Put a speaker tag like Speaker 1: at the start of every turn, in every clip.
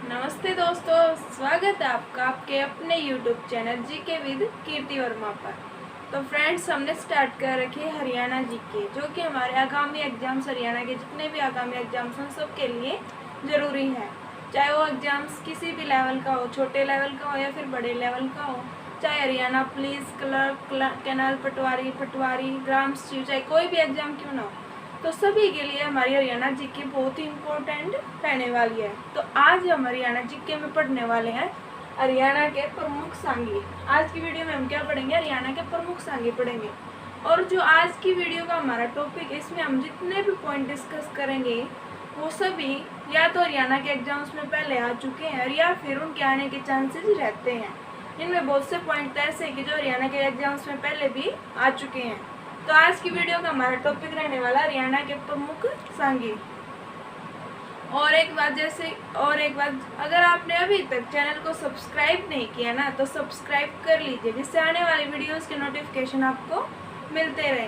Speaker 1: नमस्ते दोस्तों, स्वागत है आपका आपके अपने YouTube चैनल जीके विद कीर्ति वर्मा पर। तो फ्रेंड्स, हमने स्टार्ट कर रखी है हरियाणा जीके, जो कि हमारे आगामी एग्जाम्स, हरियाणा के जितने भी आगामी एग्जाम्स हैं सबके लिए ज़रूरी है। चाहे वो एग्जाम्स किसी भी लेवल का हो, छोटे लेवल का हो या फिर बड़े लेवल का हो, चाहे हरियाणा पुलिस, क्लर्क, कैनाल पटवारी, ग्राम सचिव, चाहे कोई भी एग्जाम क्यों ना हो, तो सभी के लिए हमारी हरियाणा जीके बहुत ही इम्पोर्टेंट रहने वाली है। तो आज हम हरियाणा जीके में पढ़ने वाले हैं हरियाणा के प्रमुख सांगी। आज की वीडियो में हम क्या पढ़ेंगे? हरियाणा के प्रमुख सांगी पढ़ेंगे। और जो आज की वीडियो का हमारा टॉपिक है, इसमें हम जितने भी पॉइंट डिस्कस करेंगे वो सभी या तो हरियाणा के एग्जाम्स में पहले आ चुके हैं या फिर उनके आने के चांसेस रहते हैं। इनमें बहुत से पॉइंट ऐसे हैं कि जो हरियाणा के एग्जाम्स में पहले भी आ चुके हैं। तो आज की वीडियो का हमारा टॉपिक रहने वाला हरियाणा के प्रमुख सांगी। और एक बात, अगर आपने अभी तक चैनल को सब्सक्राइब नहीं किया ना, तो सब्सक्राइब कर लीजिए, जिससे आने वाली वीडियोस के नोटिफिकेशन आपको मिलते रहे।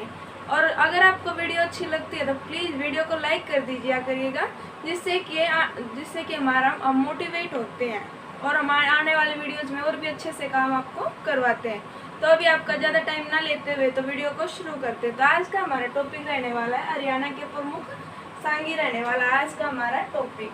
Speaker 1: और अगर आपको वीडियो अच्छी लगती है तो प्लीज़ वीडियो को लाइक कर दीजिए करिएगा, जिससे कि हम मोटिवेट होते हैं और हमारे आने वाले वीडियोज़ में और भी अच्छे से काम आपको करवाते हैं। तो अभी आपका ज़्यादा टाइम ना लेते हुए तो वीडियो को शुरू करते हैं। तो आज का हमारा टॉपिक रहने वाला है हरियाणा के प्रमुख सांगी रहने वाला है आज का हमारा टॉपिक।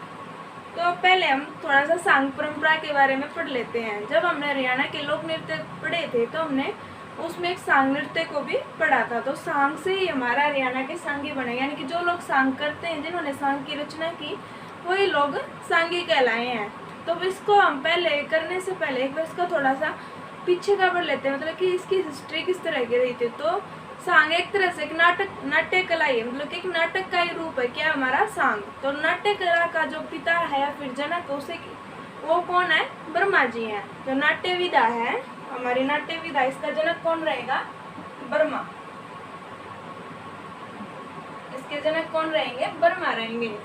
Speaker 1: तो पहले हम थोड़ा सा सांग परंपरा के बारे में पढ़ लेते हैं। जब हमने हरियाणा के लोक नृत्य पढ़े थे तो हमने उसमें एक सांग नृत्य को भी पढ़ा था। तो सांग से ही हमारा हरियाणा के सांगी बने, यानी कि जो लोग सांग करते हैं, जिन्होंने सांग की रचना की, वही लोग सांगी कहलाए हैं। तो इसको हम पहले करने से पहले एक बार इसका थोड़ा सा पीछे का पढ़ लेते हैं, मतलब कि इसकी हिस्ट्री किस तरह की रही थी। तो सांग एक तरह से एक नाट्य कला ही है, मतलब कि एक नाटक का ही रूप है क्या हमारा सांग। तो नाट्य कला का जो पिता है या फिर जनक, उसे वो कौन है? ब्रह्मा जी हैं। जो नाट्य विधा है, हमारी नाट्य विधा, इसका जनक कौन रहेगा? ब्रह्मा। इसके जनक कौन रहेंगे? ब्रह्मा रहेंगे।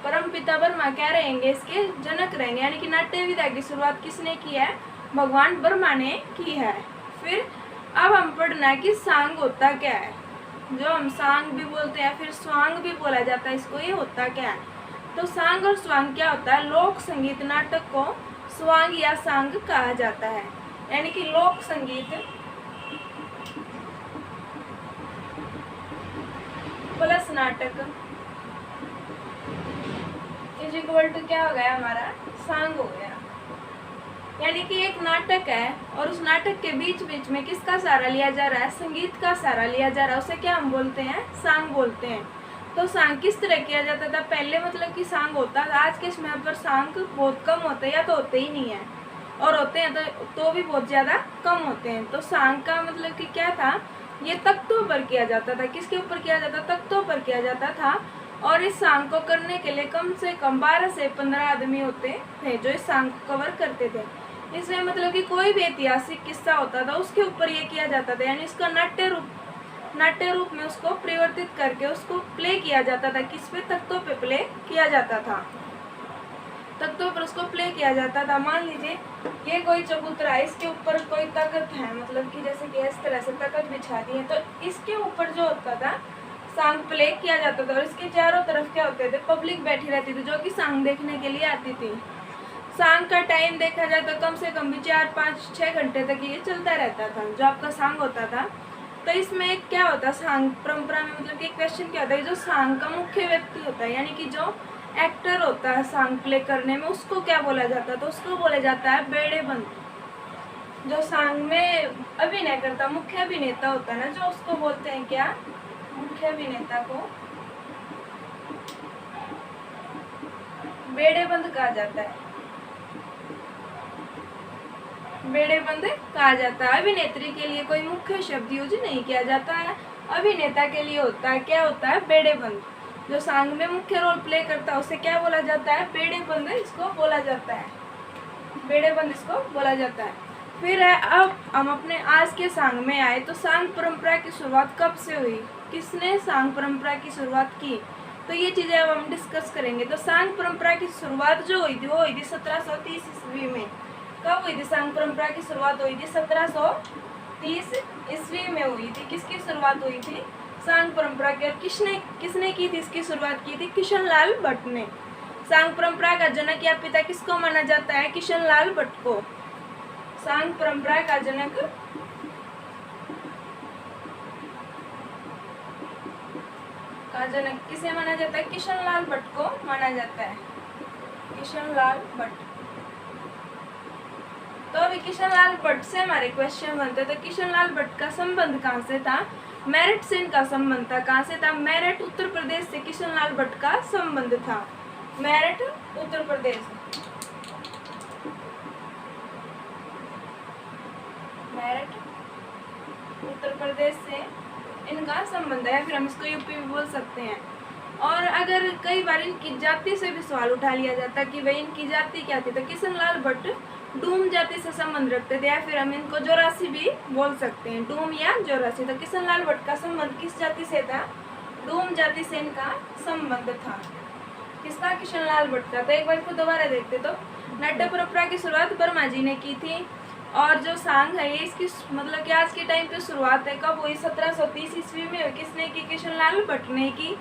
Speaker 1: परम पिता ब्रह्मा क्या रहेंगे? इसके जनक रहेंगे। यानी कि नाट्य विधा की शुरुआत किसने की है? भगवान ब्रह्मा ने की है। फिर अब हम पढ़ना है कि सांग होता क्या है। जो हम सांग भी बोलते हैं, फिर स्वांग भी बोला जाता है इसको, ये होता क्या है? तो सांग और स्वांग क्या होता है? लोक संगीत नाटक को स्वांग या सांग कहा जाता है। यानी कि लोक संगीत प्लस नाटक इज इक्वल टू क्या हो गया? हमारा सांग हो गया। यानी कि एक नाटक है और उस नाटक के बीच बीच में किसका सहारा लिया जा रहा है? संगीत का सहारा लिया जा रहा है। उसे क्या हम बोलते हैं? सांग बोलते हैं। तो सांग किस तरह किया जाता था पहले? मतलब कि सांग होता था, आज के समय पर सांग बहुत कम होते हैं या तो होते ही नहीं है, और होते हैं तो भी बहुत ज़्यादा कम होते हैं। तो सांग का मतलब कि क्या था? ये तख्तों पर किया जाता था। किसके ऊपर किया जाता? तख्तों पर किया जाता था। और इस सांग को करने के लिए कम से कम 12 से 15 आदमी होते थे जो इस सांग को कवर करते थे। इसमें मतलब कि कोई भी ऐतिहासिक किस्सा होता था उसके ऊपर ये किया जाता था, यानी इसका नाट्य रूप में उसको परिवर्तित करके उसको प्ले किया जाता था। किस पे? तख्तों पे प्ले किया जाता था। तख्तों पर उसको प्ले किया जाता था। मान लीजिए ये कोई चबूतरा है, इसके ऊपर कोई तख्त है, मतलब कि जैसे कि इस तरह से तख्त बिछा दी है, तो इसके ऊपर जो होता था सांग प्ले किया जाता था। और इसके चारों तरफ क्या होते थे? पब्लिक बैठी रहती थी जो कि सांग देखने के लिए आती थी। सांग का टाइम देखा जाए तो कम से कम भी 4, 5, 6 घंटे तक ये चलता रहता था जो आपका सांग होता था। तो इसमें क्या होता है सांग परंपरा में? मतलब कि क्वेश्चन क्या होता है? जो सांग का मुख्य व्यक्ति होता है, यानी कि जो एक्टर होता है सांग प्ले करने में, उसको क्या बोला जाता है? तो उसको बोला जाता है बेड़ेबंद। जो सांग में अभिनय करता, मुख्य अभिनेता होता है ना, जो उसको बोलते हैं क्या? मुख्य अभिनेता को बेड़ेबंद कहा जाता है। बेड़ेबंद कहा जाता है। अभिनेत्री के लिए कोई मुख्य शब्द यूज नहीं किया जाता है, अभिनेता के लिए होता है क्या? होता है बेड़ेबंद। जो सांग में मुख्य रोल प्ले करता है उसे क्या बोला जाता है? बेड़ेबंद इसको बोला जाता है। बेड़ेबंद इसको बोला जाता है। फिर अब हम अपने आज के सांग में आए। तो सांग परंपरा की शुरुआत कब से हुई? किसने सांग परंपरा की शुरुआत की? तो ये चीजें अब हम डिस्कस करेंगे। तो सांग परंपरा की शुरुआत जो हुई थी वो हुई थी 1730 ईस्वी में। कब हुई थी सांग परंपरा की शुरुआत? हुई थी 1730 ईस्वी में हुई थी। किसकी शुरुआत हुई थी? सांग परंपरा की। और किसने की थी इसकी शुरुआत की थी? किशन लाल भट्ट ने। सांग परंपरा का जनक या पिता किसको माना जाता है? किशन लाल भट्ट को। सांग परंपरा का जनक किसे माना जाता है? किशन लाल भट्ट को माना जाता है, किशन लाल भट्ट। तो अभी किशन लाल भट्ट से हमारे क्वेश्चन बनते। तो किशन लाल भट्ट का संबंध कहाँ से था? मेरठ से इनका संबंध था। कहाँ से था? मेरठ उत्तर प्रदेश से किशन लाल भट्ट का संबंध था। मेरठ उत्तर प्रदेश, मेरठ उत्तर प्रदेश से इनका संबंध है, फिर हम इसको यूपी भी बोल सकते हैं। और अगर कई बार इनकी जाति से भी सवाल उठा लिया जाता कि भाई इनकी जाति क्या थी, तो किशन लाल भट्ट डूम जाति से संबंध रखते थे, या फिर हम इनको जोरासी भी बोल सकते हैं, डूम या जोरासी। तो किशन लाल भट्ट का संबंध किस जाति से था? डूम जाति से इनका संबंध था। किसका? किशन लाल भट्ट का। तो एक बार को दोबारा देखते। तो नाट्य परंपरा की शुरुआत वर्मा जी ने की थी, और जो सांग है ये इसकी मतलब कि आज के टाइम पे शुरुआत है कब हुई? 1730 ईस्वी में। किसने की? किशन लाल भट्ट ने की।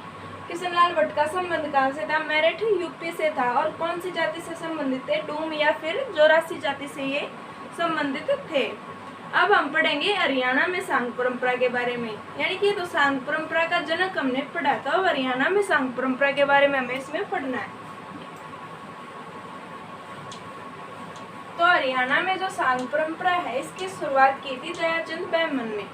Speaker 1: किशन लाल भट्ट का संबंध कहाँ से था? मेरठ यूपी से था। और कौन सी जाति से संबंधित थे? डूम या फिर जोरासी जाति से ये संबंधित थे। अब हम पढ़ेंगे हरियाणा में सांग परंपरा के बारे में, यानी कि तो सांग परंपरा का जनक हमने पढ़ा था। अब हरियाणा में सांग परंपरा के बारे में हमें इसमें पढ़ना है। तो हरियाणा में जो सांग परंपरा है इसकी शुरुआत की थी दयाचंद बैमन ने।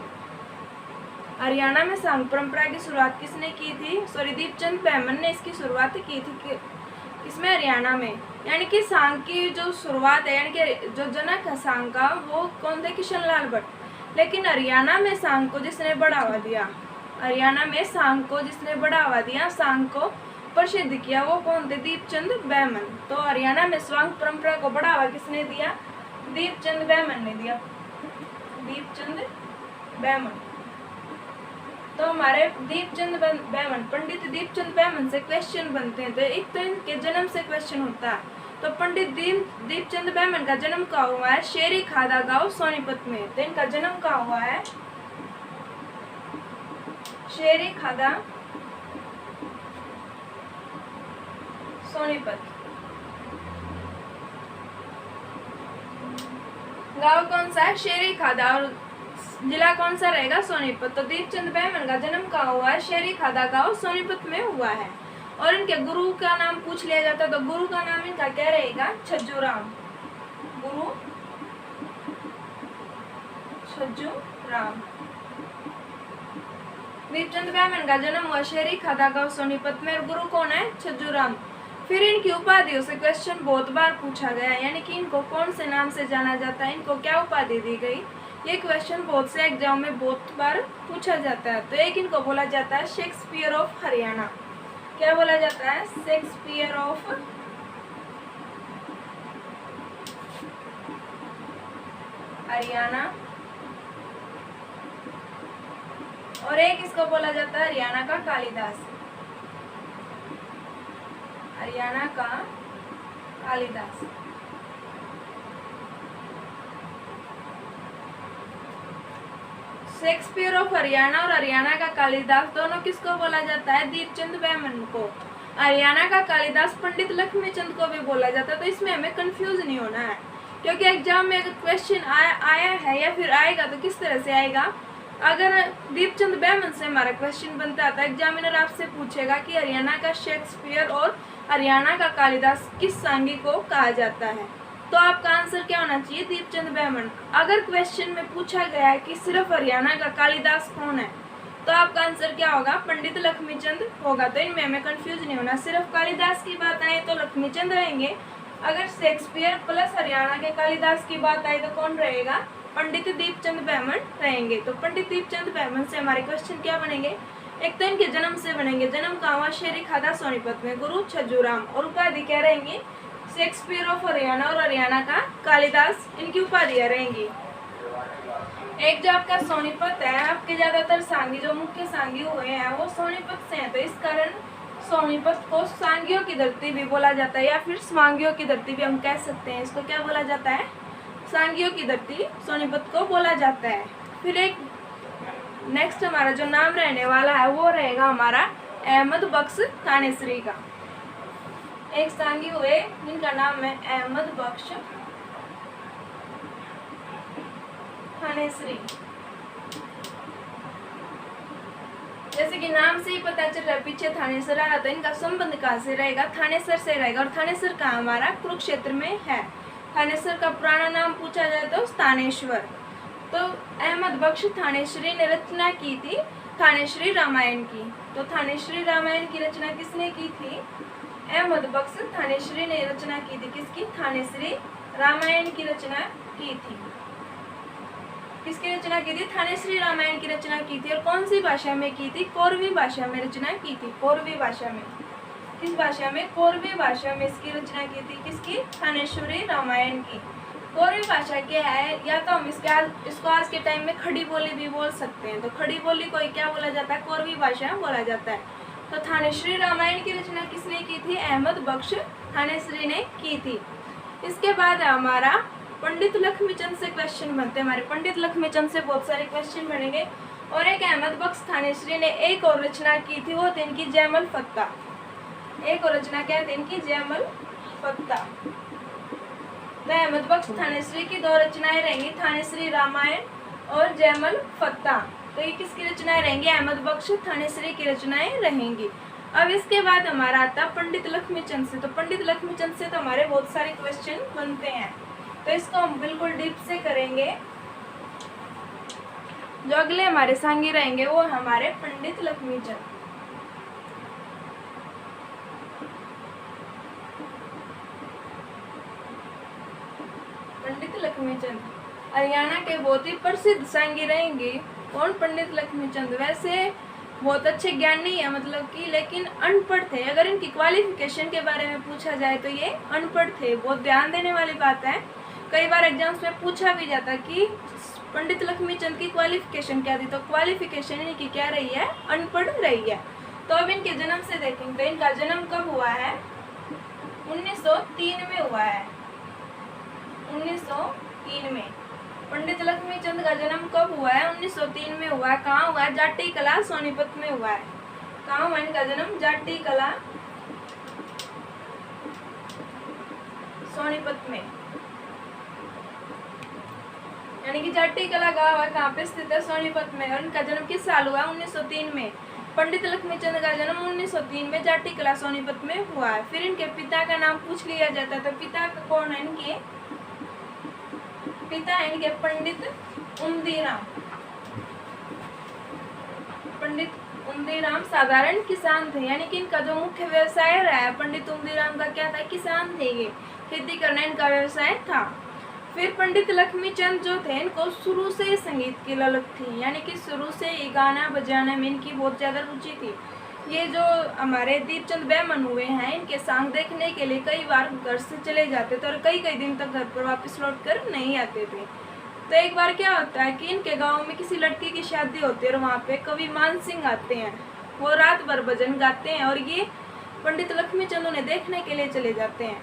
Speaker 1: हरियाणा में सांग परंपरा की शुरुआत किसने की थी? दीपचंद बैमन ने इसकी शुरुआत की थी। इसमें हरियाणा में, यानी कि सांग की जो शुरुआत है, यानी कि जो जनक है सांग का, वो कौन थे? किशन लाल भट्ट। लेकिन हरियाणा में सांग को जिसने बढ़ावा दिया, हरियाणा में सांग को जिसने बढ़ावा दिया, सांग को प्रसिद्ध किया, वो कौन थे? दीपचंद बैमन। तो हरियाणा में सांग परंपरा को बढ़ावा किसने दिया? दीपचंद बैमन ने दिया, दीपचंद बैमन। तो हमारे दीपचंद बैमन, पंडित दीपचंद बैमन से क्वेश्चन बनते हैं। तो एक तो इनके जन्म से क्वेश्चन होता है। तो पंडित दीपचंद बैमन का जन्म कहाँ हुआ है? शेरी खादा गांव सोनीपत में। तो इनका जन्म कहाँ हुआ है? शेरी खादा सोनीपत। गांव कौन सा है? शेरी खादा। और जिला कौन सा रहेगा? सोनीपत। तो दीपचंद बैमन का जन्म कहाँ हुआ है? शेरी खादा गांव सोनीपत में हुआ है। और इनके गुरु का नाम पूछ लिया जाता, तो गुरु का नाम इनका क्या रहेगा? छज्जूराम। गुरु छज्जूराम। दीपचंद बैमन का जन्म हुआ शेरी खादा गांव सोनीपत में, और गुरु कौन है? छज्जूराम। फिर इनकी उपाधियों से क्वेश्चन बहुत बार पूछा गया, यानी कि इनको कौन से नाम से जाना जाता है, इनको क्या उपाधि दी गई, ये क्वेश्चन बहुत से एग्जाम में बहुत बार पूछा जाता है। तो एक इनको बोला जाता है शेक्सपियर ऑफ हरियाणा। क्या बोला जाता है? Shakespeare of Haryana. और एक इसको बोला जाता है हरियाणा का कालिदास, हरियाणा का कालिदास। शेक्सपियर ऑफ हरियाणा और हरियाणा का कालिदास दोनों किसको बोला जाता है? दीपचंद बैमन को। हरियाणा का कालिदास पंडित लक्ष्मीचंद को भी बोला जाता है। तो इसमें हमें कंफ्यूज नहीं होना है, क्योंकि एग्जाम में अगर क्वेश्चन आया है या फिर आएगा तो किस तरह से आएगा। अगर दीपचंद बैमन से हमारा क्वेश्चन बनता है तो एग्जामिनर आपसे पूछेगा कि हरियाणा का शेक्सपियर और हरियाणा का कालिदास किस सांगी को कहा जाता है। तो आपका आंसर क्या होना चाहिए? दीपचंद बैमन। अगर क्वेश्चन में पूछा गया है कि सिर्फ हरियाणा का कालिदास कौन है, तो आपका आंसर क्या होगा? पंडित लक्ष्मीचंद होगा। तो इनमें हमें कंफ्यूज नहीं होना। सिर्फ कालिदास की बात आए तो लक्ष्मीचंद रहेंगे, अगर शेक्सपियर प्लस हरियाणा के कालिदास की बात आए तो कौन रहेगा? पंडित दीपचंद बैमन रहेंगे। तो पंडित दीपचंद बैमन से हमारे क्वेश्चन क्या बनेंगे? एक तो इनके जन्म से बनेंगे। जन्म कहाँ हुआ? शेरी खादा सोनीपत में। गुरु छज्जूराम। और उपाधि क्या रहेंगी? शेक्सपियर ऑफ हरियाणा और हरियाणा का कालिदास, इनकी उपाधियां रहेंगी। एक जो आपका सोनीपत है, आपके ज्यादातर सांगी जो मुख्य सांगी हुए हैं वो सोनीपत से हैं, तो इस कारण सोनीपत को सांगियों की धरती भी बोला जाता है, या फिर स्वांगियों की धरती भी हम कह सकते हैं। इसको क्या बोला जाता है? सांगियों की धरती सोनीपत को बोला जाता है। फिर एक नेक्स्ट हमारा जो नाम रहने वाला है वो रहेगा हमारा अहमद बख्श थानेसरी का। एक सांगी हुए जिनका नाम है अहमद बख्श थानेसरी। जैसे कि नाम से ही पता चल रहा है पीछे थानेसर आ रहा, तो इनका संबंध कहाँ से रहेगा? थानेसर से रहेगा। और थानेसर कहाँ हमारा? कुरुक्षेत्र में है। थानेसर का पुराना नाम पूछा जाए तो स्थानेश्वर। तो अहमद बख्श थानेश्वरी ने रचना की थी थानेश्वरी रामायण की। तो थानेश्वरी रामायण की रचना किसने की थी? अहमद बख्श थानेश्वरी ने रचना की थी। किसकी? थानेश्वरी रामायण की रचना की थी। किसकी रचना की थी? थानेश्वरी रामायण की रचना की थी। और कौन सी भाषा में की थी? कोरवी भाषा में रचना की थी। कोरवी भाषा में। किस भाषा में? कोरवी भाषा में इसकी रचना की थी। किसकी? थानेश्वरी रामायण की। कोरवी भाषा क्या है? या तो हम इसको आज के टाइम में खड़ी बोली भी बोल सकते हैं। तो खड़ी बोली को क्या बोला जाता है? कोरवी भाषा बोला जाता है। तो थानेश्वरी रामायण की रचना किसने की थी? अहमद बख्श थानेश्वरी ने की थी। इसके बाद हमारा पंडित लक्ष्मीचंद से क्वेश्चन बनते हैं। हमारे पंडित लक्ष्मीचंद से बहुत सारे क्वेश्चन बनेंगे। और एक अहमद बख्श थानेश्वरी ने एक और रचना की थी, वो थी इनकी जयमल फत्ता। एक और रचना क्या थी इनकी? जयमल फत्ता। तो अहमद बख्श थानेश्वरी की दो रचनाएं रहेंगी, थानेश्वरी रामायण और जयमल फत्ता। तो ये किसकी रचनाएं रहेंगी? अहमद बख्श थानेश्वरी की रचनाएं रहेंगी। अब इसके बाद हमारा आता पंडित लक्ष्मीचंद से। तो पंडित लक्ष्मीचंद से तो हमारे बहुत सारे क्वेश्चन बनते हैं, तो इसको हम बिल्कुल डीप से करेंगे। जो अगले हमारे सांगी रहेंगे वो हमारे पंडित लक्ष्मीचंद। पंडित लक्ष्मीचंद हरियाणा के बहुत ही प्रसिद्ध सांगी रहेंगे। कौन? पंडित लक्ष्मीचंद। वैसे बहुत अच्छे ज्ञानी है, मतलब कि, लेकिन अनपढ़ थे। अगर इनकी क्वालिफिकेशन के बारे में पूछा जाए तो ये अनपढ़ थे। बहुत ध्यान देने वाली बात है। कई बार एग्जाम्स में पूछा भी जाता कि पंडित लक्ष्मीचंद की क्वालिफिकेशन क्या थी? तो क्वालिफिकेशन इनकी क्या रही है? अनपढ़ रही है। तो अब इनके जन्म से देखेंगे तो इनका जन्म कब हुआ है? 1903 में हुआ है। 1903 में पंडित लक्ष्मीचंद का जन्म कब हुआ है? 1903 में हुआ है। कहाँ हुआ है? जाटी कला सोनीपत में हुआ है। कहाँ हुआ इनका जन्म? जाटी कला सोनीपत में, यानी कि जाटी कला गाँव है कहाँ पे स्थित है? सोनीपत में। और इनका जन्म किस साल हुआ? 1903 में। पंडित लक्ष्मीचंद का जन्म 1903 में जाटी कला सोनीपत में हुआ है। फिर इनके पिता का नाम पूछ लिया जाता है, तो पिता का कौन है इनके? पिता है इनके पंडित उमदीराम। पंडित उमदीराम साधारण किसान थे, यानी कि इनका जो मुख्य व्यवसाय रहा है पंडित उमदीराम का क्या था? किसान थे ये, खेती करना इनका व्यवसाय था। फिर पंडित लक्ष्मीचंद जो थे इनको शुरू से संगीत की ललक थी, यानी कि शुरू से ही गाना बजाने में इनकी बहुत ज़्यादा रुचि थी। ये जो हमारे दीपचंद बैमन हुए हैं, इनके सॉन्ग देखने के लिए कई बार घर से चले जाते थे और कई कई दिन तक घर पर वापस लौट कर नहीं आते थे। तो एक बार क्या होता है कि इनके गांव में किसी लड़की की शादी होती है और वहाँ पे कवि मान सिंह आते हैं। वो रात भर भजन गाते हैं और ये पंडित लक्ष्मीचंद उन्हें देखने के लिए चले जाते हैं।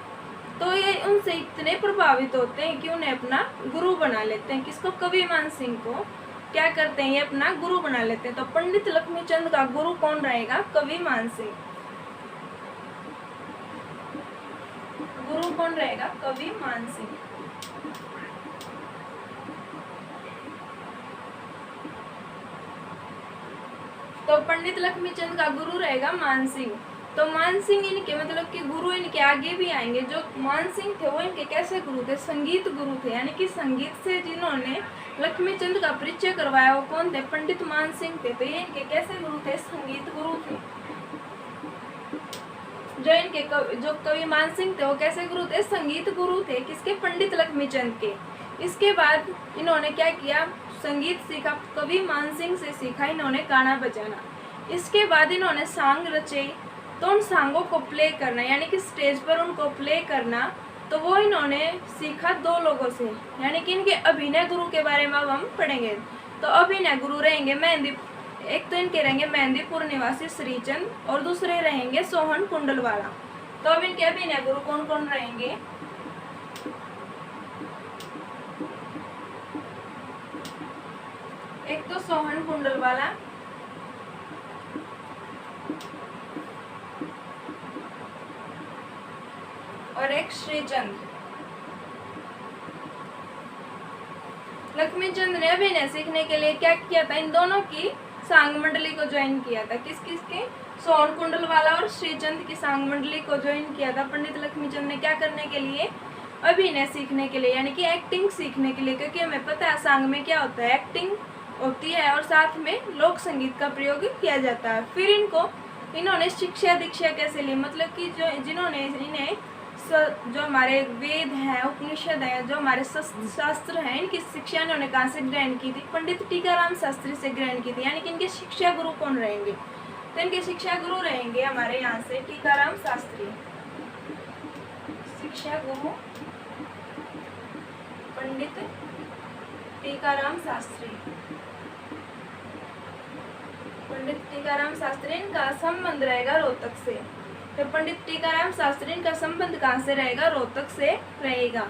Speaker 1: तो ये उनसे इतने प्रभावित होते हैं कि उन्हें अपना गुरु बना लेते हैं। किसको? कवि मान सिंह को क्या करते हैं? ये अपना गुरु बना लेते हैं। तो पंडित लक्ष्मीचंद का गुरु कौन रहेगा? कवि मान सिंह। गुरु कौन रहेगा? कवि मान सिंह। तो पंडित लक्ष्मीचंद का गुरु रहेगा मान सिंह। तो मान सिंह इनके मतलब कि गुरु इनके आगे भी आएंगे। जो मान सिंह थे वो इनके कैसे गुरु थे? संगीत गुरु थे, यानी कि संगीत से जिन्होंने लक्ष्मीचंद का परिचय करवाया वो कौन थे? पंडित मान सिंह थे। तो ये इनके कैसे गुरु थे? संगीत गुरु थे। जो कवि मान सिंह थे वो कैसे गुरु थे? संगीत गुरु थे। किसके? पंडित लक्ष्मीचंद के। इसके बाद इन्होंने क्या किया? संगीत सीखा, कवि मान सिंह से सीखा इन्होंने गाना बजाना। इसके बाद इन्होंने सॉन्ग रचे, तो उन सॉन्गों को प्ले करना, यानी कि स्टेज पर उनको प्ले करना, तो वो इन्होंने सीखा दो लोगों से, यानी कि इनके अभिनय गुरु के बारे में अब हम पढ़ेंगे। तो अभिनय गुरु रहेंगे एक तो इनके रहेंगे मेहंदीपुर निवासी श्रीचंद और दूसरे रहेंगे सोहन कुंडलवाला। तो अब इनके अभिनय गुरु कौन कौन रहेंगे? एक तो सोहन कुंडलवाला, और एक श्रीचंद। लक्ष्मीचंद ने अभिनय सीखने के लिए क्या किया था, इन दोनों की सांग मंडली को ज्वाइन किया था। किस किस के, सोन कुंडलवाला और श्रीचंद की सांग मंडली को ज्वाइन किया था पंडित लक्ष्मीचंद ने। क्या करने के लिए, अभिनय सीखने के लिए, यानी कि एक्टिंग सीखने के लिए, क्योंकि हमें पता है सांग में क्या होता है, एक्टिंग होती है और साथ में लोक संगीत का प्रयोग किया जाता है। फिर इन्होंने शिक्षा दीक्षा कैसे ली, मतलब कि जिन्होंने इन्हें जो हमारे वेद हैं, उपनिषद हैं, जो हमारे शास्त्र हैं, इनकी शिक्षा इन्होंने कहाँ से ग्रहण की थी, पंडित टीकाराम शास्त्री से ग्रहण की थी। यानी कि इनके शिक्षा गुरु कौन रहेंगे, तो इनके शिक्षा गुरु रहेंगे हमारे यहाँ से टीकाराम शास्त्री। शिक्षा गुरु पंडित टीकाराम शास्त्री। पंडित टीकाराम शास्त्री, इनका संबंध रहेगा रोहतक से। तो पंडित टीकाराम शास्त्री, इनका संबंध कहाँ से रहेगा, रोहतक से रहेगा।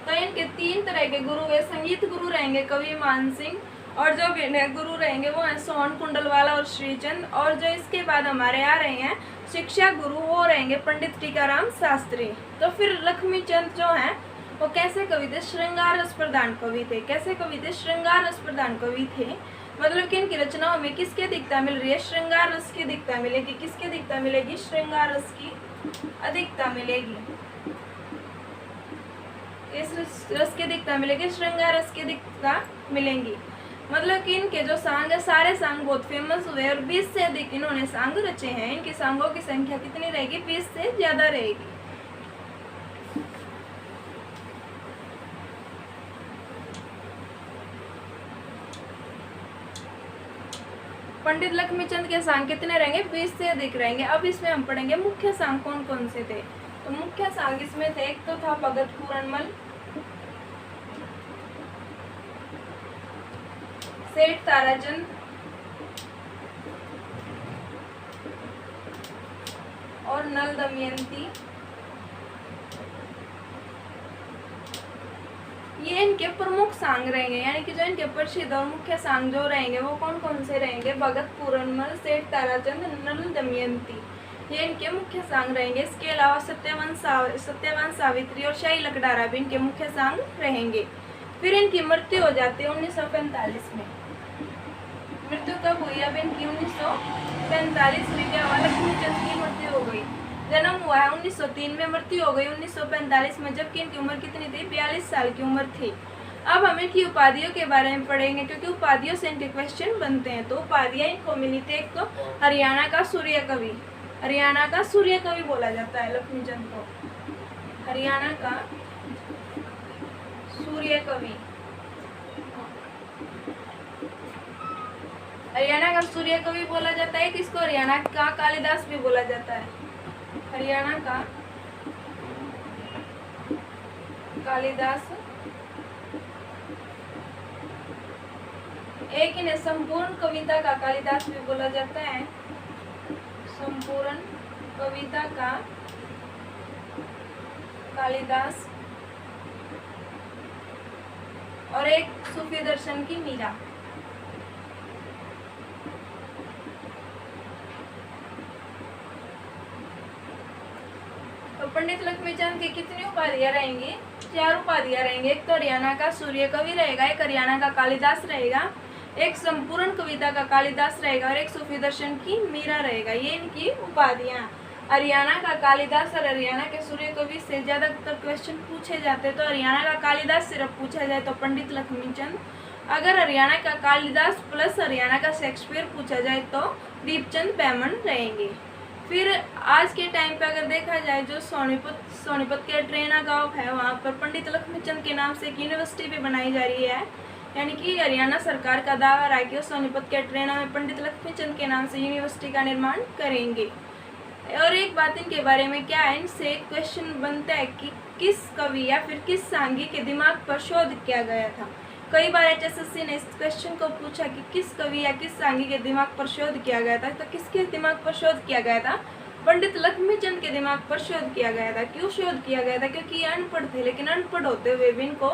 Speaker 1: तो इनके 3 तरह के गुरु है। संगीत गुरु रहेंगे कवि मान सिंह, और जो विनय गुरु रहेंगे वो है सोन कुंडलवाला और श्रीचंद। और जो इसके बाद हमारे आ रहे हैं शिक्षा गुरु, वो रहेंगे पंडित टीकाराम शास्त्री। तो फिर लक्ष्मीचंद जो हैं वो कैसे कवि थे, श्रृंगार रस प्रधान कवि थे। कैसे कवि थे, श्रृंगार रस प्रधान कवि थे। मतलब कि इनकी रचनाओं में किसकी अधिकता मिल रही है, श्रृंगार रस की अधिकता मिलेगी। किसकी अधिकता मिलेगी, श्रृंगार रस की अधिकता मिलेगी। इस रस की अधिकता मिलेगी, श्रृंगार रस की अधिकता मिलेंगी। मतलब कि इनके जो सांग है, सारे सांग बहुत फेमस हुए और 20 से अधिक इन्होंने सांग रचे हैं। इनकी सांगों की संख्या कितनी रहेगी, 20 से ज्यादा रहेगी। पंडित लक्ष्मीचंद के सांग कितने रहेंगे, 20 से अधिक रहेंगे। अब इसमें हम पढ़ेंगे मुख्य सांग कौन कौन से थे। तो मुख्य सांग इसमें थे, एक तो था भगत पूरनमल, सेठ ताराचंद और नल दमयंती। ये इनके प्रमुख सांग रहेंगे, यानी कि जो इनके प्रसिद्ध और मुख्य सांग जो रहेंगे वो कौन कौन से रहेंगे, भगत पूरनमल, सेठ ताराचंद, नल दमयंती। ये इनके मुख्य सांग रहेंगे। इसके अलावा सत्यवान सावित्री और शाही लकड़ारा भी इनके मुख्य सांग रहेंगे। फिर इनकी मृत्यु हो जाती है 1945 में। मृत्यु कब हुई, अब इनकी 1945 में क्या हुआ, लक्ष्मीचंद की मृत्यु हो गई। जन्म हुआ है 1903 में, मृत्यु हो गई 1945 में, जबकि इनकी उम्र कितनी थी, 42 साल की उम्र थी। अब हम इनकी उपाधियों के बारे में पढ़ेंगे, क्योंकि उपाधियों से इनके क्वेश्चन बनते हैं। तो उपाधियां इनको मिली थी, एक तो हरियाणा का सूर्य कवि, हरियाणा का सूर्य कवि बोला जाता है लक्ष्मीचंद को, हरियाणा का सूर्य कवि। हरियाणा का सूर्य कवि बोला जाता है। किसको, हरियाणा का कालिदास भी बोला जाता है, हरियाणा का कालिदास। एक इन्हें संपूर्ण कविता का कालिदास भी बोला जाता है, संपूर्ण कविता का कालिदास। और एक सूफी दर्शन की मीरा। तो पंडित लक्ष्मीचंद की कितनी उपाधियां रहेंगी, 4 उपाधियां रहेंगी। एक तो हरियाणा का सूर्य कवि रहेगा, एक हरियाणा का कालिदास रहेगा, एक संपूर्ण कविता का कालिदास रहेगा और एक सूफी दर्शन की मीरा रहेगा। ये इनकी उपाधियां। हरियाणा का कालिदास और हरियाणा के सूर्य कवि से ज्यादातर क्वेश्चन पूछे जाते हैं। तो हरियाणा का कालिदास सिर्फ पूछा जाए तो पंडित लक्ष्मीचंद, अगर हरियाणा का कालिदास प्लस हरियाणा का शेक्सपियर पूछा जाए तो दीपचंद बैमन रहेंगे। फिर आज के टाइम पे अगर देखा जाए, जो सोनीपत के ट्रेना गांव है, वहाँ पर पंडित लक्ष्मीचंद के नाम से एक यूनिवर्सिटी भी बनाई जा रही है। यानी कि हरियाणा सरकार का दावा रहा है कि सोनीपत के ट्रेना में पंडित लक्ष्मीचंद के नाम से यूनिवर्सिटी का निर्माण करेंगे। और एक बात इनके बारे में क्या है, इनसे एक क्वेश्चन बनता है कि किस कवि या फिर किस सांगी के दिमाग पर शोध किया गया था। कई बार HSSC ने इस क्वेश्चन को पूछा कि किस कवि या किस सांगी के दिमाग पर शोध किया गया था। तो किसके दिमाग पर शोध किया गया था, पंडित लक्ष्मीचंद के दिमाग पर शोध किया गया था। क्यों शोध किया गया था, क्योंकि ये अनपढ़ थे, लेकिन अनपढ़ होते हुए भी इनको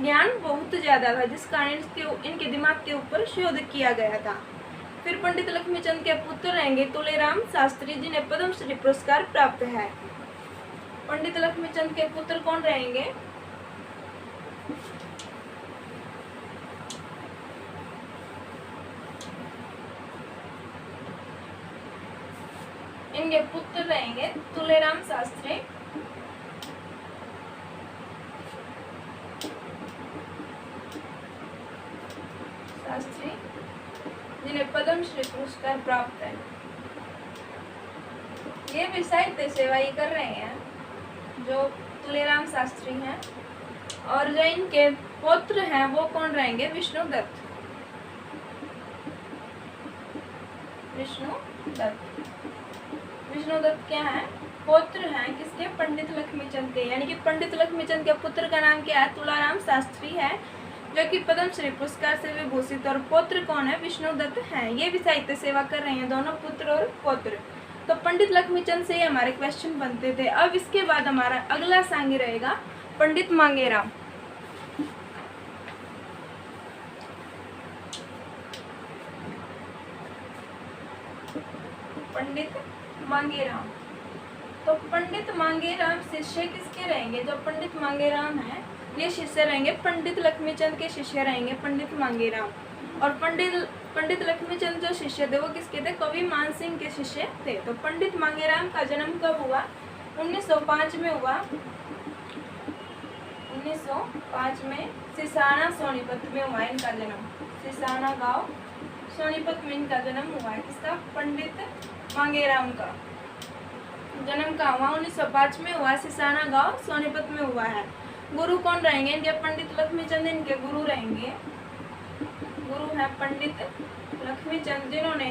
Speaker 1: ज्ञान बहुत ज्यादा था, जिस कारण इनके दिमाग के ऊपर शोध किया गया था। फिर पंडित लक्ष्मीचंद के पुत्र रहेंगे तुलेराम शास्त्री, जिन्हें पद्मश्री पुरस्कार प्राप्त है। पंडित लक्ष्मीचंद के पुत्र कौन रहेंगे? इनके पुत्र रहेंगे तुलेराम शास्त्री, जिन्हें पद्मश्री पुरस्कार प्राप्त है। ये भी साहित्य सेवा ही कर रहे हैं जो तुलेराम शास्त्री हैं। और जो इनके पौत्र हैं वो कौन रहेंगे? विष्णुदत्त। विष्णुदत्त क्या है? पौत्र हैं किसके? पंडित लक्ष्मीचंद के। यानी कि पंडित लक्ष्मीचंद के पुत्र का नाम क्या है? तुलाराम शास्त्री है, जो कि पद्मश्री पुरस्कार से विभूषित। और पौत्र कौन है? विष्णुदत्त हैं। ये भी साहित्य सेवा कर रहे हैं, दोनों पुत्र और पौत्र। तो पंडित लक्ष्मीचंद से हमारे क्वेश्चन बनते थे। अब इसके बाद हमारा अगला सांगी रहेगा पंडित मांगेराम। पंडित मांगेराम। तो पंडित मांगेराम शिष्य किसके रहेंगे? जो पंडित मांगेराम है ये शिष्य रहेंगे पंडित लक्ष्मीचंद के, शिष्य रहेंगे पंडित मांगेराम। और पंडित लक्ष्मीचंद जो शिष्य थे वो किसके थे? कवि मानसिंह के शिष्य थे। तो पंडित मांगेराम का जन्म कब हुआ? 1905 में हुआ। 1905 में सिसाना सोनीपत में हुआ इनका जन्म। सिसाना गांव सोनीपत में इनका जन्म हुआ है। किसका? पंडित मांगेराम का जन्म कहाँ हुआ? 1905 में हुआ, सिसाना गांव सोनीपत में हुआ है। गुरु कौन रहेंगे इनके? पंडित लक्ष्मीचंद इनके गुरु रहेंगे। गुरु है पंडित लक्ष्मीचंद, जिन्होंने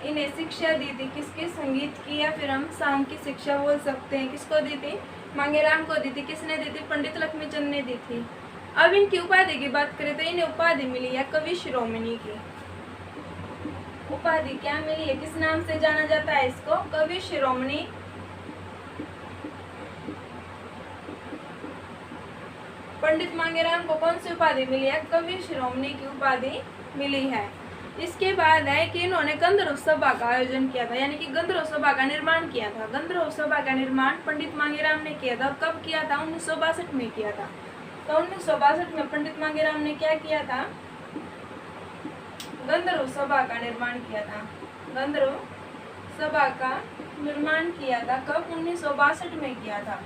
Speaker 1: इन्हें शिक्षा दी थी। किसके? संगीत की, या फिर हम सांग की शिक्षा बोल सकते हैं। किसको दी थी? मांगेराम को दी थी। किसने दी थी? पंडित लक्ष्मीचंद ने दी थी। अब इनकी उपाधि की बात करें तो इन्हें उपाधि मिली है कवि शिरोमणि की। उपाधि क्या मिली है? किस नाम से जाना जाता है इसको? कवि शिरोमणि। पंडित मांगेराम को कौन सी उपाधि मिली है? कवि शिरोमणि की उपाधि मिली है। इसके बाद है कि इन्होंने गंधर्व सभा का आयोजन किया था, यानी कि गंधर्व सभा का निर्माण किया था। गंधर्व सभा का निर्माण पंडित मांगेराम ने किया था। कब किया था? 1962 में किया था। तो 1962 में पंडित मांगेराम ने क्या किया था? गंधर्व सभा का निर्माण किया था। गंधर्व सभा का निर्माण किया था। कब? 1962 में किया था।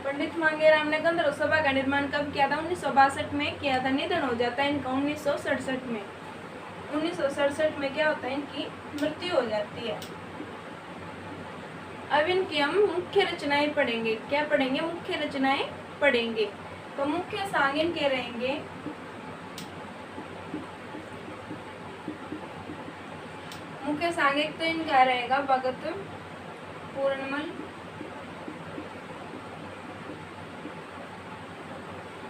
Speaker 1: पंडित मांगेराम ने गंधर्व सभा का निर्माण कब किया था? 1962 में किया था। निधन हो जाता है इनका 1967 में। 1967 में क्या होता है? इनकी मृत्यु हो जाती है। अब इनकी हम मुख्य रचनाएं पढ़ेंगे। क्या पढ़ेंगे? मुख्य रचनाएं पढ़ेंगे। तो मुख्य सांग इनके रहेंगे मुख्य सांग एक तो इनका रहेगा भगत पूर्णमल,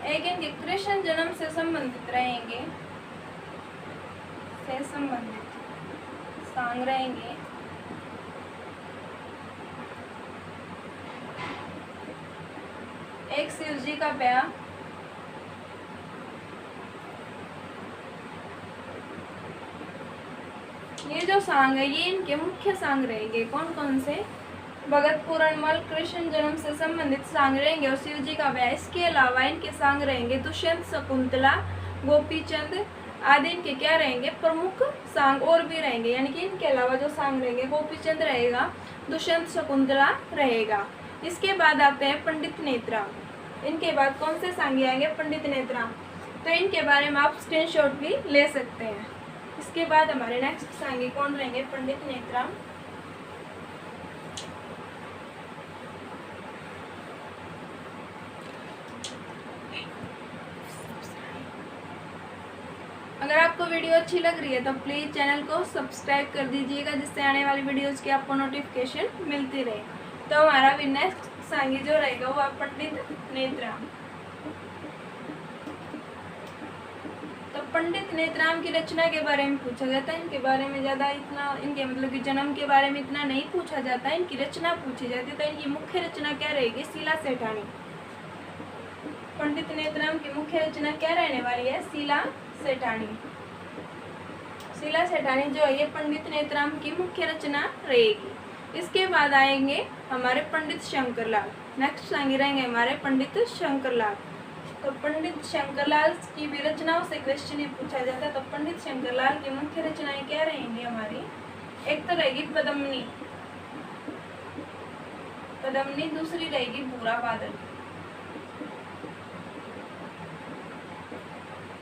Speaker 1: एक इनके कृष्ण जन्म से संबंधित रहेंगे, से संबंधित सांग रहेंगे। एक शिव जी का ब्याह, ये जो सांग है ये इनके मुख्य सांग रहेंगे। कौन कौन से? भगत पूरणमल, कृष्ण जन्म से संबंधित सांग रहेंगे और शिव जी का ब्याह। इसके अलावा इनके सांग रहेंगे दुष्यंत, शकुंतला, गोपीचंद आदि इनके क्या रहेंगे? प्रमुख सांग और भी रहेंगे। यानी कि इनके अलावा जो सांग रहेंगे गोपीचंद रहेगा, दुष्यंत, शकुंतला रहेगा। इसके बाद आते हैं पंडित नेत्राम। इनके बाद कौन से सांगी आएंगे? पंडित नेत्राम। तो इनके बारे में आप स्क्रीनशॉट भी ले सकते हैं। इसके बाद हमारे नेक्स्ट सांगी कौन रहेंगे? पंडित नेत्राम। अगर आपको वीडियो अच्छी लग रही है तो प्लीज़ चैनल को सब्सक्राइब कर दीजिएगा, जिससे आने वाली वीडियोज़ की आपको नोटिफिकेशन मिलती रहे। तो हमारा भी नेक्स्ट सांगी जो रहेगा वो आप पंडित नेत्राम। तो पंडित नेत्राम की रचना के बारे में पूछा जाता है। इनके बारे में ज़्यादा इतना, इनके मतलब कि जन्म के बारे में इतना नहीं पूछा जाता है, इनकी रचना पूछी जाती है। तो इनकी मुख्य रचना क्या रहेगी? शीला सेठानी। पंडित नेत्राम की मुख्य रचना क्या रहने वाली है? शीला सेठानी। शीला सेठानी जो है ये पंडित नेत्राम की मुख्य रचना रहेगी। इसके बाद आएंगे हमारे पंडित शंकरलाल। नेक्स्ट सांगी रहेंगे हमारे पंडित शंकरलाल। तो पंडित शंकरलाल की भी रचनाओं से क्वेश्चन पूछा जाता है। तो पंडित शंकरलाल की मुख्य रचनाएं क्या रहेंगी हमारी? एक तो रहेगी पद्मनी, दूसरी रहेगी भूरा बादल।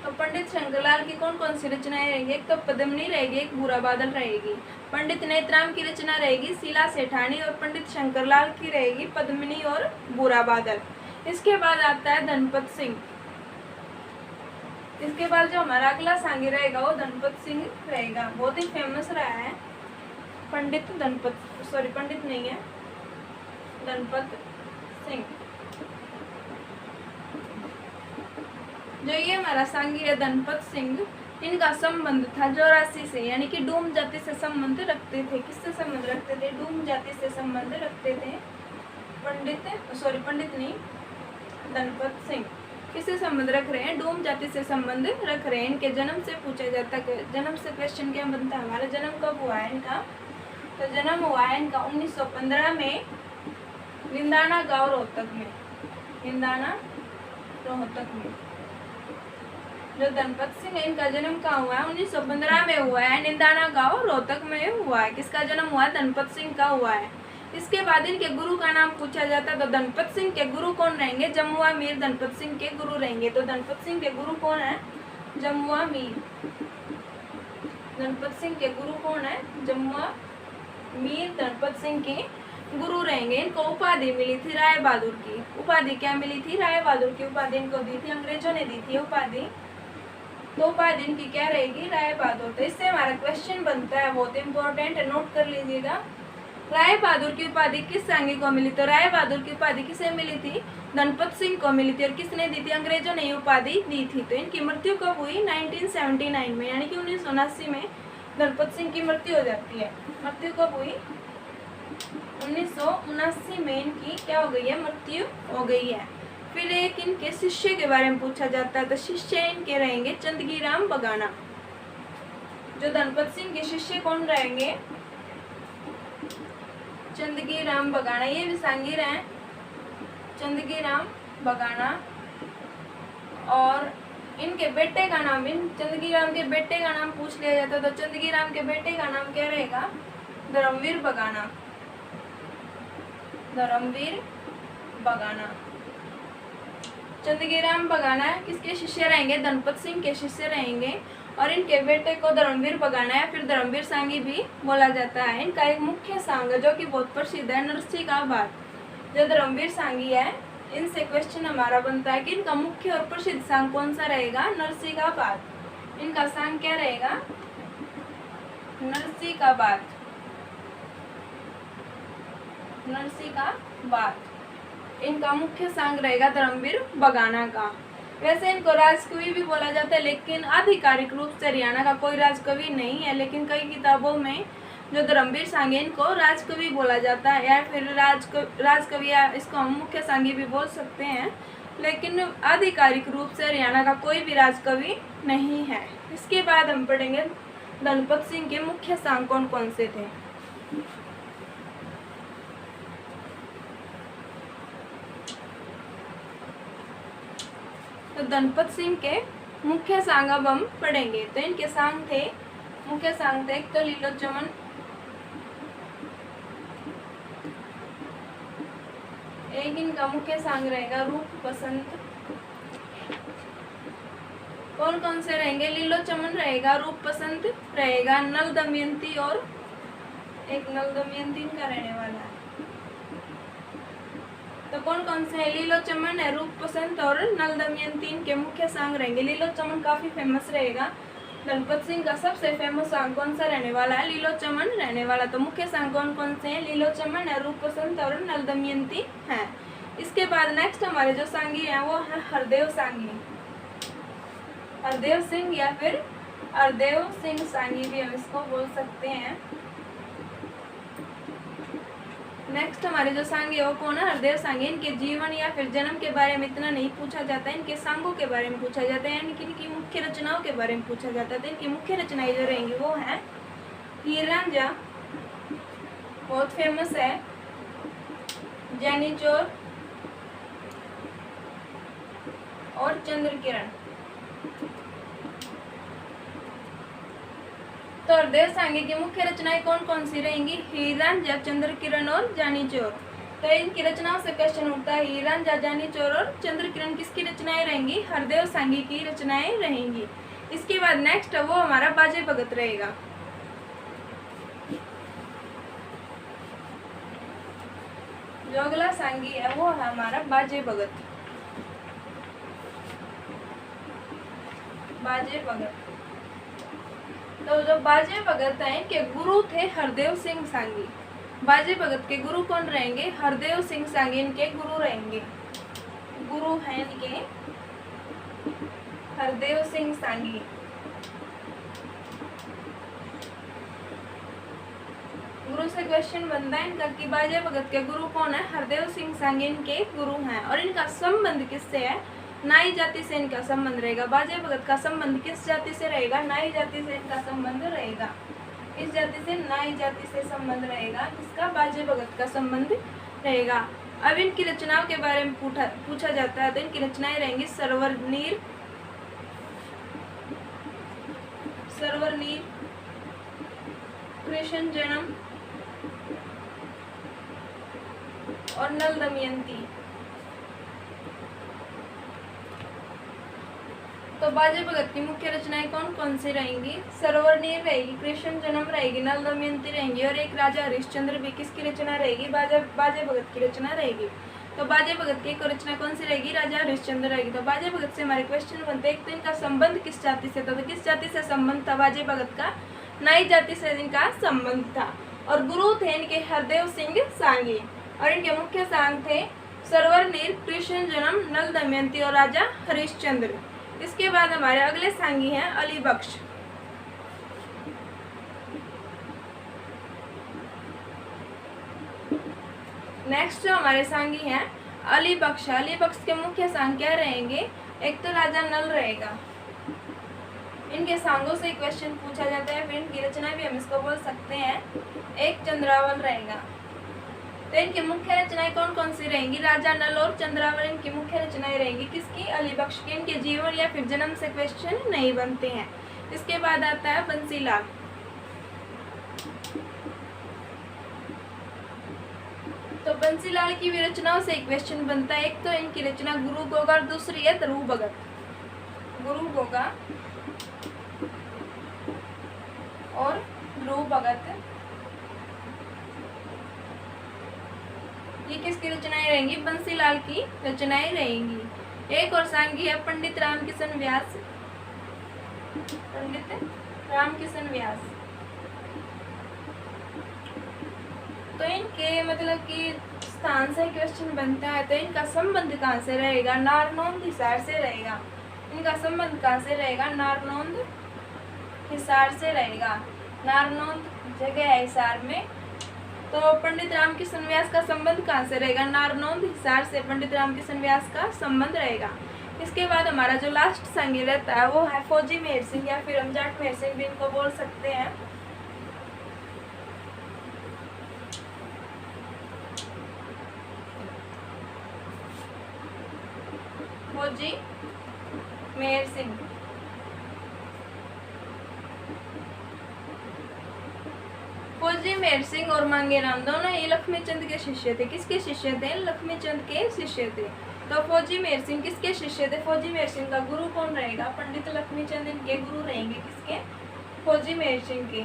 Speaker 1: तो पंडित शंकरलाल की कौन कौन सी रचनाएं रहेंगी? एक तो पद्मनी रहेगी, एक भूरा बादल रहेगी। पंडित नेत्राम की रचना रहेगी शीला सेठानी, और पंडित शंकरलाल की रहेगी पद्मिनी और भूरा बादल। इसके बाद आता है धनपत सिंह। इसके बाद जो हमारा अगला सांगी रहेगा वो धनपत सिंह रहेगा। बहुत ही फेमस रहा है पंडित सिंह। जो ये हमारा सांगी है धनपत सिंह, इनका संबंध था जोरासी से, यानी कि डूम जाति से संबंध रखते थे। किससे संबंध रखते थे? डूम जाति से संबंध रखते थे पंडित नहीं, धनपत सिंह। किससे संबंध रख रहे हैं? डूम जाति से संबंध रख रहे हैं। इनके जन्म से पूछा जाता है, जन्म से क्वेश्चन क्या बनता है हमारा? जन्म कब हुआ है इनका? तो जन्म हुआ है इनका 1915 में निंदाना गांव रोहतक में। जो धनपत सिंह है इनका जन्म कहाँ हुआ है? 1915 में हुआ है, निंदाना गांव रोहतक में हुआ है। किसका जन्म हुआ है? धनपत सिंह का हुआ है। इसके बाद इनके गुरु का नाम पूछा जाता है। तो धनपत सिंह के गुरु कौन रहेंगे? जमुआ मीर धनपत सिंह के गुरु रहेंगे। तो धनपत सिंह के गुरु कौन है? जमुआ मीर। धनपत सिंह के गुरु कौन है? जमुआ मीर धनपत सिंह के गुरु रहेंगे। इनको उपाधि मिली थी राय बहादुर की। उपाधि क्या मिली थी? राय बहादुर की उपाधि इनको दी थी, अंग्रेजों ने दी थी उपाधि। तो उपाधि इनकी क्या रहेगी? राय बहादुर। तो इससे हमारा क्वेश्चन बनता है, बहुत इंपॉर्टेंट है, नोट कर लीजिएगा। राय बहादुर की उपाधि किस सांगी को मिली? तो राय बहादुर की उपाधि किसे मिली थी? धनपत सिंह को मिली थी। और किसने दी थी? अंग्रेजों ने उपाधि दी थी। तो इनकी मृत्यु कब हुई? 1979 में, यानी कि 1979 में धनपत सिंह की मृत्यु हो जाती है। मृत्यु कब हुई? 1979 में इनकी क्या हो गई है? मृत्यु हो गई है। फिर एक इनके शिष्य के बारे में पूछा जाता है। तो शिष्य इनके रहेंगे चंदगी राम बगाना। जो धनपत सिंह के शिष्य कौन रहेंगे? चंदगी राम बगाना। ये भी सांगी रहे चंदगी राम बगाना। और इनके बेटे का नाम, इन चंदगी राम के बेटे का नाम पूछ लिया जाता है। तो चंदगी राम के बेटे का नाम क्या रहेगा? धर्मवीर बगाना। चंदगी राम बगाना किसके शिष्य रहेंगे? धनपत सिंह के शिष्य रहेंगे। और इनके बेटे को धर्मवीर बगाना या फिर धर्मवीर सांगी भी बोला जाता है। इनका एक मुख्य सांग जो कि बहुत प्रसिद्ध है, नरसी का बात। जो धर्मवीर सांगी है, इनसे क्वेश्चन हमारा बनता है कि इनका मुख्य और प्रसिद्ध सांग कौन सा रहेगा? नरसी का बात। इनका सांग क्या रहेगा? नरसी का बात। इनका मुख्य सांग रहेगा धर्मवीर बगाना का। वैसे इनको राजकवि भी बोला जाता है, लेकिन आधिकारिक रूप से हरियाणा का कोई राजकवि नहीं है। लेकिन कई किताबों में जो धर्मवीर सांगी इनको राजकवि बोला जाता है, या फिर राजकवि, या इसको हम मुख्य सांगी भी बोल सकते हैं। लेकिन आधिकारिक रूप से हरियाणा का कोई भी राजकवि नहीं है। इसके बाद हम पढ़ेंगे धनपत सिंह के मुख्य सांग कौन कौन से थे। तो धनपत सिंह के मुख्य सांग अब हम पढ़ेंगे। तो इनके सांग थे, मुख्य सांग थे, एक तो लीलो चमन, एक इनका मुख्य सांग रहेगा रूप बसंत। कौन कौन से रहेंगे? लीलो चमन रहेगा, रूप बसंत रहेगा, नल दमयंती, और एक नल दमयंती इनका रहने वाला है। तो कौन कौन से है? लीलो चमन है, रूप बसंत और नल दमयंती इनके मुख्य सांग रहेंगे। लीलो चमन काफी फेमस रहेगा। धनपत सिंह का सबसे फेमस सांग कौन सा रहने वाला है? लीलो चमन रहने वाला। तो मुख्य सांग कौन कौन से हैं? लीलो चमन है, रूप बसंत और नल दमयंती है। इसके बाद नेक्स्ट हमारे जो सांगी हैं वो है हरदेव सांगी, हरदेव सिंह या फिर हरदेव सिंह सांगी भी हम इसको बोल सकते हैं। नेक्स्ट हमारे जो सांगी है वो कौन है? हरदेव सांगी। इनके जीवन या फिर जन्म के बारे में इतना नहीं पूछा जाता है, इनके सांगों के बारे में पूछा जाता है, यानी कि इनकी मुख्य रचनाओं के बारे में पूछा जाता है। तो इनकी मुख्य रचनाएं जो रहेंगी वो है हीर रांझा, बहुत फेमस है, जानी चोर और चंद्र किरण। तो हरदेव सांघी की मुख्य रचनाएं कौन कौन सी रहेंगी? हीर रांझा, चंद्र किरण और जानी चोर। तो इनकी रचनाओं से क्वेश्चन उठता है, हीर रांझा, जानी चोर और चंद्र किरण किसकी रचनाएं रहेंगी? हरदेव सांघी की रचनाएं रहेंगी। इसके बाद नेक्स्ट वो हमारा बाजे भगत रहेगा। जो अगला सांघी है वो है हमारा बाजे भगत। बाजे भगत, तो जो बाजे भगत है इनके गुरु थे हरदेव सिंह सांघी। बाजे भगत के गुरु कौन रहेंगे? हरदेव सिंह सांघी इनके गुरु रहेंगे। गुरु हैं इनके हरदेव सिंह सांघी। गुरु से क्वेश्चन बनता है इनका कि बाजे भगत के गुरु कौन है? हरदेव सिंह सांघी इनके गुरु हैं। और इनका संबंध किससे है? नाई जाति से इनका संबंध रहेगा। बाजे भगत का संबंध किस जाति से रहेगा? नाई जाति से इनका संबंध रहेगा। इस जाति से, नाई जाति से संबंध रहेगा। इसका बाजे भगत का संबंध रहेगा। अब इनकी रचनाओं के बारे में पूछा जाता है, तो इनकी रचनाएं रहेंगी सरवर नीर, कृष्ण जन्म और नल दमयंती। तो बाजे भगत की मुख्य रचनाएं कौन कौन सी रहेंगी? सरवर नीर रहेगी, कृष्ण जन्म रहेगी, नल दमयंती रहेंगी और एक राजा हरिश्चंद्र भी किसकी रचना रहेगी? बाजे भगत की रचना रहेगी। तो बाजे भगत की एक रचना कौन सी रहेगी? राजा हरिश्चंद्र रहेगी। तो बाजे भगत से हमारे क्वेश्चन बनते हैं, एक तो इनका संबंध किस जाति से था? तो किस जाति से संबंध था बाजे भगत का? नाई जाति से इनका संबंध था। और गुरु थे इनके हरदेव सिंह सांघी और इनके मुख्य सांग थे सरवर नीर, कृष्ण जन्म, नल दमयंती और राजा हरिश्चंद्र। इसके बाद हमारे अगले सांगी हैं अली बख्श। नेक्स्ट जो हमारे सांगी हैं अली बख्श। अली बख्श के मुख्य सांग क्या रहेंगे? एक तो राजा नल रहेगा। इनके सांगों से क्वेश्चन पूछा जाता है, फिर इनकी रचना भी हम इसको बोल सकते हैं। एक चंद्रावल रहेगा। तो इनकी मुख्य रचनाएं कौन कौन सी रहेंगी? राजा नल और चंद्रावल इनकी मुख्य रचनाएं रहेंगी। किसकी? अली बख्श की। इनके जीवन या फिर जन्म से क्वेश्चन नहीं बनते हैं। इसके बाद आता है बंसीलाल। तो बंसीलाल की भी रचनाओं से क्वेश्चन बनता है। एक तो इनकी रचना गुरु गोगा और दूसरी है ध्रुव भगत। गुरु गोगा और ध्रुव भगत, ये किसकी रचनाएं रहेंगी? बंसीलाल की रचनाएं रहेंगी। एक और सांगी है पंडित रामकिशन व्यास। पंडित रामकिशन व्यास, तो इनके मतलब कि स्थान से क्वेश्चन बनता है, तो इनका संबंध कहाँ से रहेगा? नारनौंद हिसार से रहेगा। इनका संबंध कहाँ से रहेगा? नारनौंद हिसार से रहेगा। नारनौंद जगह है हिसार में। तो पंडित रामकिशन व्यास का संबंध कहाँ से रहेगा? नारनौंद हिसार से पंडित रामकिशन व्यास का संबंध रहेगा। इसके बाद हमारा जो लास्ट सांगी रहता है वो है फौजी मेहर सिंह या फिर जाट मेहर सिंह भी इनको बोल सकते हैं। फौजी मेहर सिंह, फौजी मेहर सिंह और मांगेराम दोनों ही लक्ष्मी चंद के शिष्य थे। किसके शिष्य थे? लक्ष्मी चंद के शिष्य थे। तो फौजी मेहर सिंह किसके शिष्य थे? फौजी मेहर सिंह का गुरु कौन रहेगा? पंडित लक्ष्मी चंद इनके गुरु रहेंगे। किसके? फौजी मेहर सिंह के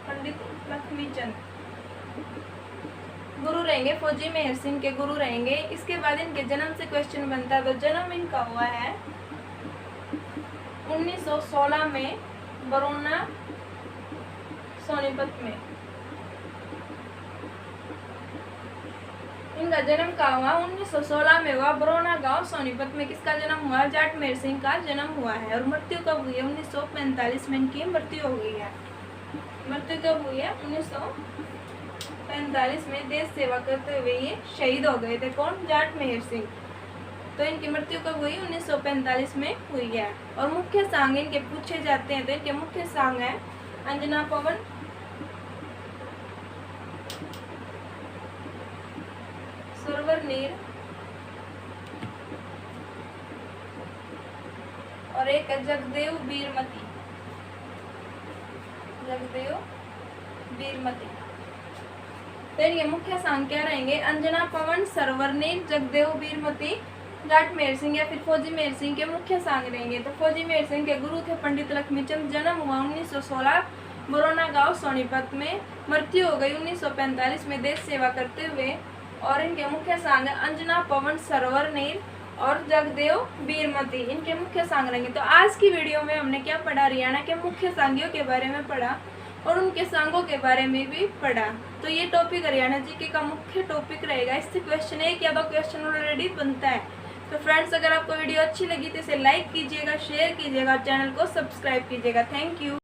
Speaker 1: पंडित लक्ष्मी चंद गुरु रहेंगे। फौजी मेहर सिंह के गुरु रहेंगे। इसके बाद इनके जन्म से क्वेश्चन बनता है। तो जन्म इनका हुआ है 1916 में बरौना सोनीपत में। इनका जन्म कहाँ हुआ? 1916 में हुआ, बरौना गांव सोनीपत में। किसका जन्म हुआ? जाट मेहर सिंह का जन्म हुआ है। और मृत्यु कब हुई है? 1945 में इनकी मृत्यु हो गई है। मृत्यु कब हुई है? 1945 में। देश सेवा करते हुए ये शहीद हो गए थे। कौन? जाट मेहर सिंह। तो इनकी मृत्यु कब हुई? 1945 में हुई है। और मुख्य सांग इनके पूछे जाते हैं, तो इनके मुख्य सांग है अंजना पवन, नीर और एक है जगदेव बीरमती। जगदेव बीरमती। फिर ये मुख्य सांग क्या रहेंगे? अंजना, पवन, सरवर नीर, जगदेव बीरमती, जाट मेहर सिंह या फिर फौजी मेहर सिंह के मुख्य सांग रहेंगे। तो फौजी मेहर सिंह के गुरु थे पंडित लक्ष्मीचंद। जन्म हुआ 1916 बरोना गांव सोनीपत में। मृत्यु हो गई 1945 में देश सेवा करते हुए। और इनके मुख्य सांग अंजना, पवन, सरवर नीर और जगदेव बीरमती, इनके मुख्य सांग रहेंगे। तो आज की वीडियो में हमने क्या पढ़ा? हरियाणा के मुख्य सांगियों के बारे में पढ़ा और उनके सांगों के बारे में भी पढ़ा। तो ये टॉपिक हरियाणा जीके का मुख्य टॉपिक रहेगा। इससे क्वेश्चन 1 या 2 क्वेश्चन ऑलरेडी बनता है। तो फ्रेंड्स, अगर आपको वीडियो अच्छी लगी तो इसे लाइक कीजिएगा, शेयर कीजिएगा और चैनल को सब्सक्राइब कीजिएगा। Thank you.